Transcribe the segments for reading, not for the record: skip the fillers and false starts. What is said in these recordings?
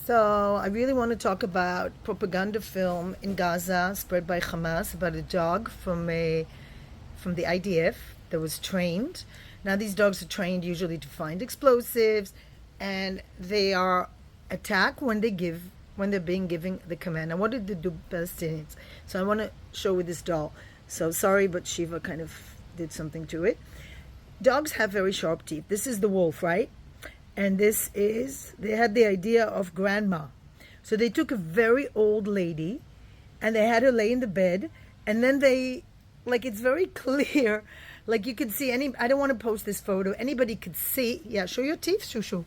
So I really want to talk about propaganda film in Gaza spread by Hamas about a dog from the IDF that was trained. Now these dogs are trained usually to find explosives, and they are attacked when they're being given the command. Now what did the Palestinians? So I want to show with this doll. So sorry, but Shiva kind of did something to it. Dogs have very sharp teeth. This is the wolf, right? And they had the idea of grandma. So they took a very old lady and they had her lay in the bed, and then it's very clear, like you can see I don't want to post this photo. Anybody could see, yeah, show your teeth, Shushu.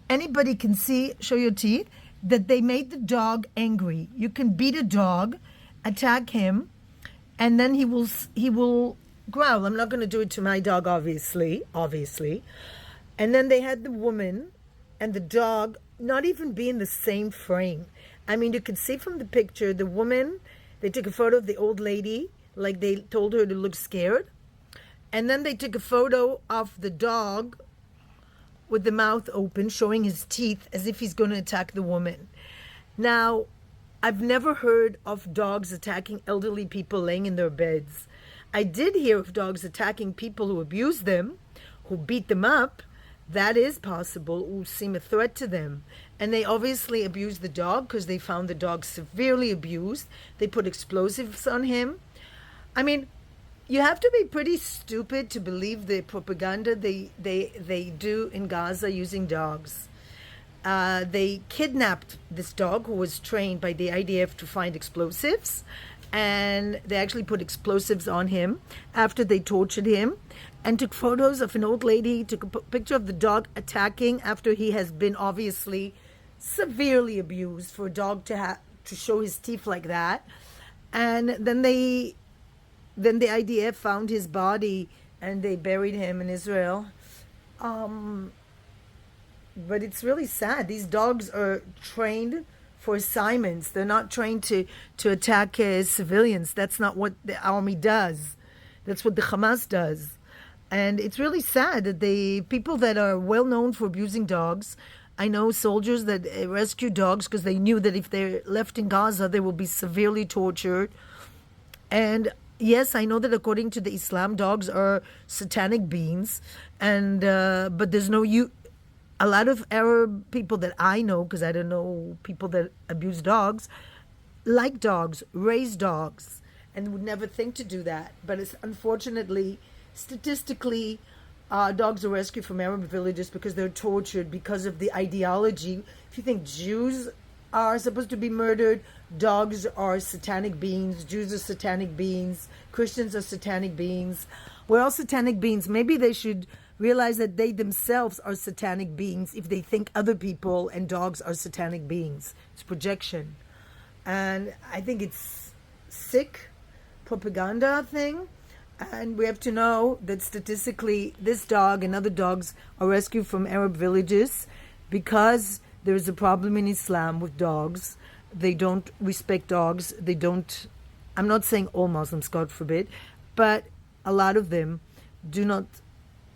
Anybody can see, show your teeth, that they made the dog angry. You can beat a dog, attack him, and then he will growl. I'm not going to do it to my dog, obviously. And then they had the woman and the dog not even be in the same frame. I mean, you could see from the picture, the woman, they took a photo of the old lady, like they told her to look scared. And then they took a photo of the dog with the mouth open, showing his teeth as if he's going to attack the woman. Now, I've never heard of dogs attacking elderly people laying in their beds. I did hear of dogs attacking people who abuse them, who beat them up. That is possible, who seem a threat to them. And they obviously abused the dog because they found the dog severely abused. They put explosives on him. I mean, you have to be pretty stupid to believe the propaganda they do in Gaza using dogs. They kidnapped this dog who was trained by the IDF to find explosives, and they actually put explosives on him after they tortured him, and took photos of an old lady, took a picture of the dog attacking after he has been obviously severely abused, for a dog to show his teeth like that. And then the IDF found his body and they buried him in Israel. But it's really sad. These dogs are trained for assignments. They're not trained to attack civilians. That's not what the army does. That's what the Hamas does. And it's really sad that the people that are well known for abusing dogs, I know soldiers that rescue dogs because they knew that if they're left in Gaza, they will be severely tortured. And yes, I know that according to the Islam, dogs are satanic beings, and but there's a lot of Arab people that I know, because I don't know people that abuse dogs, like dogs, raise dogs, and would never think to do that. But it's unfortunately, statistically, dogs are rescued from Arab villages because they're tortured because of the ideology. If you think Jews are supposed to be murdered, dogs are satanic beings, Jews are satanic beings, Christians are satanic beings. We're all satanic beings. Maybe they should realize that they themselves are satanic beings if they think other people and dogs are satanic beings. It's projection. And I think it's sick propaganda thing. And we have to know that statistically, this dog and other dogs are rescued from Arab villages because there is a problem in Islam with dogs. They don't respect dogs. I'm not saying all Muslims, God forbid, but a lot of them do not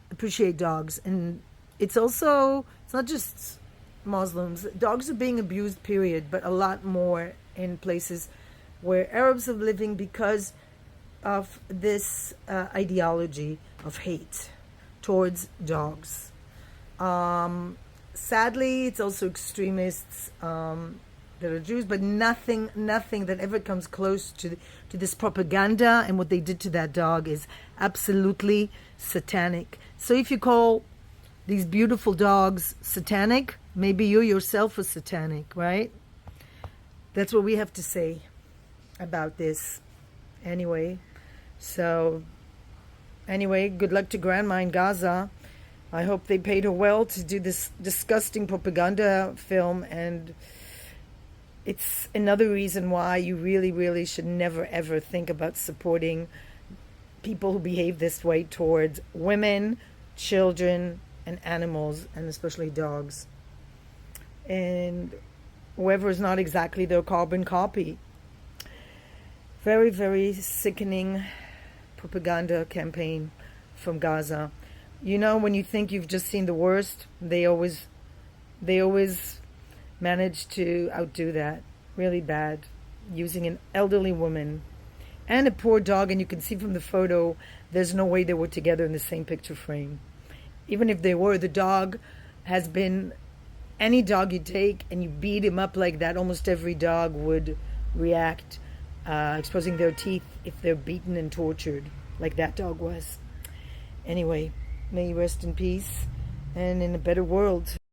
appreciate dogs. And it's not just Muslims. Dogs are being abused, period, but a lot more in places where Arabs are living because of this ideology of hate towards dogs. Sadly, it's also extremists that are Jews, but nothing that ever comes close to this propaganda, and what they did to that dog is absolutely satanic. So if you call these beautiful dogs satanic, maybe you yourself are satanic, right? That's what we have to say about this. Anyway, good luck to Grandma in Gaza. I hope they paid her well to do this disgusting propaganda film, and it's another reason why you really, really should never, ever think about supporting people who behave this way towards women, children, and animals, and especially dogs. And whoever is not exactly their carbon copy. Very, very sickening propaganda campaign from Gaza. You know, when you think you've just seen the worst, they always managed to outdo that. Really bad. Using an elderly woman and a poor dog, and you can see from the photo, there's no way they were together in the same picture frame. Even if they were, the dog has been, any dog you take and you beat him up like that, almost every dog would react, exposing their teeth if they're beaten and tortured, like that dog was. Anyway, may you rest in peace and in a better world.